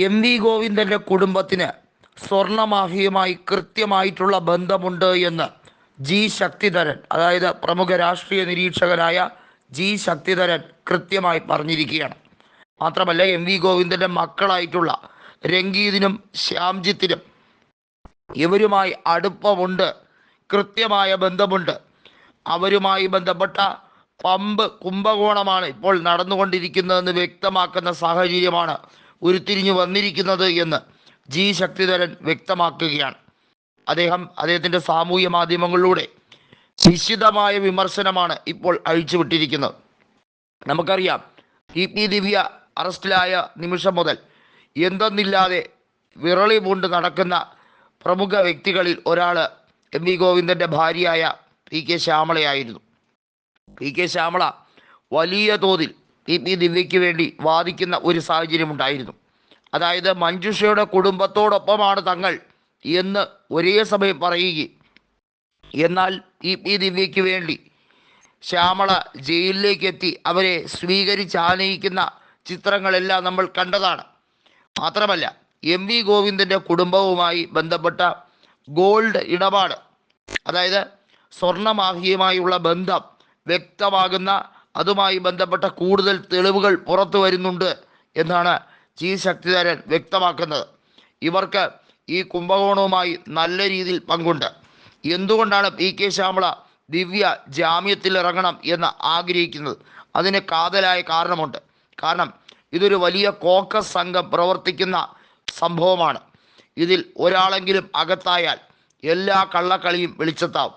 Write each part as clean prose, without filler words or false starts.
M V ഗോവിന്ദൻ്റെ കുടുംബത്തിന് സ്വർണമാഫിയുമായി കൃത്യമായിട്ടുള്ള ബന്ധമുണ്ട് എന്ന് ജി ശക്തിധരൻ, അതായത് പ്രമുഖ രാഷ്ട്രീയ നിരീക്ഷകനായ ജി ശക്തിധരൻ കൃത്യമായി പറഞ്ഞിരിക്കുകയാണ്. മാത്രമല്ല, എം വി ഗോവിന്ദൻ്റെ മക്കളായിട്ടുള്ള രംഗീതിനും ശ്യാംജിത്തിനും ഇവരുമായി അടുപ്പമുണ്ട്, കൃത്യമായ ബന്ധമുണ്ട്. അവരുമായി ബന്ധപ്പെട്ട പമ്പ് കുംഭകോണമാണ് ഇപ്പോൾ നടന്നുകൊണ്ടിരിക്കുന്നതെന്ന് വ്യക്തമാക്കുന്ന സാഹചര്യമാണ് ഉരുത്തിരിഞ്ഞു വന്നിരിക്കുന്നത് എന്ന് ജി ശക്തിധരൻ വ്യക്തമാക്കുകയാണ്. അദ്ദേഹത്തിൻ്റെ സാമൂഹ്യ മാധ്യമങ്ങളിലൂടെ നിശ്ചിതമായ വിമർശനമാണ് ഇപ്പോൾ അഴിച്ചുവിട്ടിരിക്കുന്നത്. നമുക്കറിയാം, ടി ദിവ്യ അറസ്റ്റിലായ നിമിഷം മുതൽ എന്തെന്നില്ലാതെ വിറളി പൂണ്ട് നടക്കുന്ന പ്രമുഖ വ്യക്തികളിൽ ഒരാൾ എം വി ഗോവിന്ദൻ്റെ ഭാര്യയായ പി കെ ശ്യാമളയായിരുന്നു. പി കെ ശ്യാമള വലിയ തോതിൽ ടി ദിവ്യയ്ക്ക് വേണ്ടി വാദിക്കുന്ന ഒരു സാഹചര്യമുണ്ടായിരുന്നു. അതായത് മഞ്ജുഷയുടെ കുടുംബത്തോടൊപ്പമാണ് തങ്ങൾ എന്ന് ഒരേ സമയം പറയുകയും, എന്നാൽ ടി ദിവ്യയ്ക്ക് വേണ്ടി ശ്യാമള ജയിലിലേക്ക് എത്തി അവരെ സ്വീകരിച്ച് ആനയിക്കുന്ന ചിത്രങ്ങളെല്ലാം നമ്മൾ കണ്ടതാണ്. മാത്രമല്ല, എം വി ഗോവിന്ദൻ്റെ കുടുംബവുമായി ബന്ധപ്പെട്ട ഗോൾഡ് ഇടപാട്, അതായത് സ്വർണമാഫിയുമായുള്ള ബന്ധം വ്യക്തമാകുന്ന അതുമായി ബന്ധപ്പെട്ട കൂടുതൽ തെളിവുകൾ പുറത്തു വരുന്നുണ്ട് എന്നാണ് ജി ശക്തിധരൻ വ്യക്തമാക്കുന്നത്. ഇവർക്ക് ഈ കുംഭകോണവുമായി നല്ല രീതിയിൽ പങ്കുണ്ട്. എന്തുകൊണ്ടാണ് പി കെ ശ്യാമള ദിവ്യ ജാമ്യത്തിൽ ഇറങ്ങണം എന്ന് ആഗ്രഹിക്കുന്നത്? അതിന് കാതലായ കാരണമുണ്ട്. കാരണം ഇതൊരു വലിയ കോക്കസ് സംഘം പ്രവർത്തിക്കുന്ന സംഭവമാണ്. ഇതിൽ ഒരാളെങ്കിലും അകത്തായാൽ എല്ലാ കള്ളക്കളിയും വെളിച്ചത്താവും.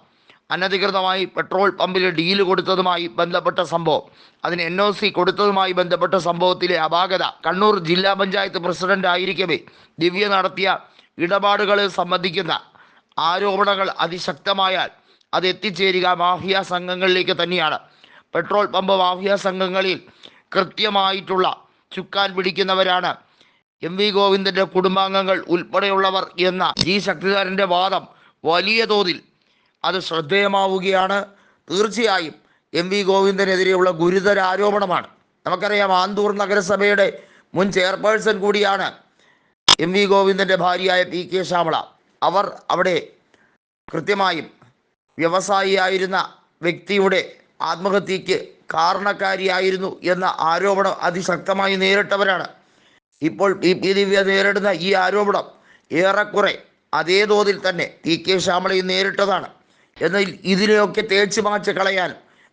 അനധികൃതമായി പെട്രോൾ പമ്പിൽ ഡീല് കൊടുത്തതുമായി ബന്ധപ്പെട്ട സംഭവം, അതിന് NOC കൊടുത്തതുമായി ബന്ധപ്പെട്ട സംഭവത്തിലെ അപാകത, കണ്ണൂർ ജില്ലാ പഞ്ചായത്ത് പ്രസിഡന്റ് ആയിരിക്കവേ ദിവ്യ നടത്തിയ ഇടപാടുകളെ സംബന്ധിക്കുന്ന ആരോപണങ്ങൾ അതിശക്തമായാൽ അത് എത്തിച്ചേരുക മാഫിയ സംഘങ്ങളിലേക്ക് തന്നെയാണ്. പെട്രോൾ പമ്പ് മാഫിയ സംഘങ്ങളിൽ കൃത്യമായിട്ടുള്ള ചുക്കാൻ പിടിക്കുന്നവരാണ് എം വി ഗോവിന്ദൻ്റെ കുടുംബാംഗങ്ങൾ ഉൾപ്പെടെയുള്ളവർ എന്ന ജി ശക്തിധരൻ്റെ വാദം വലിയ തോതിൽ അത് ശ്രദ്ധേയമാവുകയാണ്. തീർച്ചയായും എം വി ഗോവിന്ദനെതിരെയുള്ള ഗുരുതര ആരോപണമാണ്. നമുക്കറിയാം, ആന്തൂർ നഗരസഭയുടെ മുൻ ചെയർപേഴ്സൺ കൂടിയാണ് എം വി ഗോവിന്ദൻ്റെ ഭാര്യയായ പി കെ ശ്യാമള. അവർ അവിടെ കൃത്യമായും വ്യവസായിയായിരുന്ന വ്യക്തിയുടെ ആത്മഹത്യക്ക് കാരണക്കാരിയായിരുന്നു എന്ന ആരോപണം അതിശക്തമായി നേരിട്ടവരാണ്. ഇപ്പോൾ ടി ദിവ്യ നേരിടുന്ന ഈ ആരോപണം ഏറെക്കുറെ അതേ തോതിൽ തന്നെ പി കെ ശ്യാമളയും നേരിട്ടതാണ്. എന്നാൽ ഇതിനെയൊക്കെ തേച്ച് മാച്ച് കളയാൻ,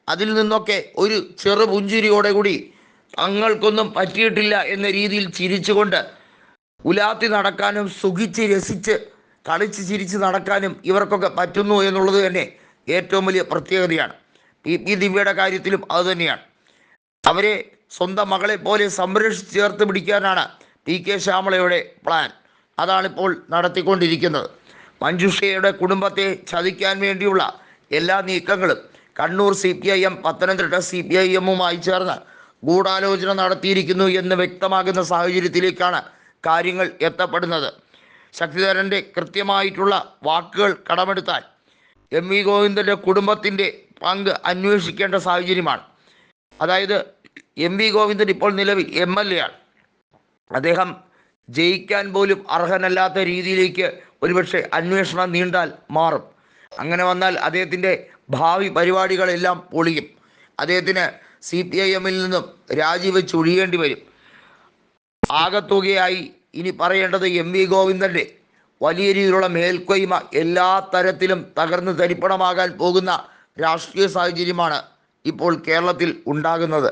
അതിൽ നിന്നൊക്കെ ഒരു ചെറു പുഞ്ചിരിയോടെ കൂടി തങ്ങൾക്കൊന്നും പറ്റിയിട്ടില്ല എന്ന രീതിയിൽ ചിരിച്ചുകൊണ്ട് ഉലാത്തി നടക്കാനും സുഖിച്ച് രസിച്ച് കളിച്ച് ചിരിച്ച് നടക്കാനും ഇവർക്കൊക്കെ പറ്റുന്നു എന്നുള്ളത് തന്നെ ഏറ്റവും വലിയ പ്രത്യേകതയാണ്. ടി ദിവ്യയുടെ കാര്യത്തിലും അതുതന്നെയാണ്. അവരെ സ്വന്തം മകളെ പോലെ സംരക്ഷിച്ച് ചേർത്ത് പിടിക്കാനാണ് പി കെ ശ്യാമളയുടെ പ്ലാൻ. അതാണിപ്പോൾ നടത്തിക്കൊണ്ടിരിക്കുന്നത്. മഞ്ജുഷയുടെ കുടുംബത്തെ ചതിക്കാൻ വേണ്ടിയുള്ള എല്ലാ നീക്കങ്ങളും കണ്ണൂർ CPIM, പത്തനംതിട്ട CPIMുമായി ചേർന്ന് ഗൂഢാലോചന നടത്തിയിരിക്കുന്നു എന്ന് വ്യക്തമാകുന്ന സാഹചര്യത്തിലേക്കാണ് കാര്യങ്ങൾ എത്തപ്പെടുന്നത്. ശക്തിധരൻ്റെ കൃത്യമായിട്ടുള്ള വാക്കുകൾ കടമെടുത്താൽ എം വി ഗോവിന്ദൻ്റെ കുടുംബത്തിൻ്റെ പങ്ക് അന്വേഷിക്കേണ്ട സാഹചര്യമാണ്. അതായത് എം വി ഗോവിന്ദൻ ഇപ്പോൾ നിലവിൽ MLA ആണ്. അദ്ദേഹം ജയിക്കാൻ പോലും അർഹനല്ലാത്ത രീതിയിലേക്ക് ഒരുപക്ഷെ അന്വേഷണം നീണ്ടാൽ മാറും. അങ്ങനെ വന്നാൽ അദ്ദേഹത്തിൻ്റെ ഭാവി പരിപാടികളെല്ലാം പൊളിയും. അദ്ദേഹത്തിന് CPIMൽ നിന്നും രാജിവെച്ച് ഒഴിയേണ്ടി വരും. ആകത്തുകയായി ഇനി പറയേണ്ടത് എം വി ഗോവിന്ദൻ്റെ വലിയ രീതിയിലുള്ള മേൽക്കൊയ്മ എല്ലാ തരത്തിലും തകർന്ന് തരിപ്പണമാകാൻ പോകുന്ന രാഷ്ട്രീയ സാഹചര്യമാണ് ഇപ്പോൾ കേരളത്തിൽ ഉണ്ടാകുന്നത്.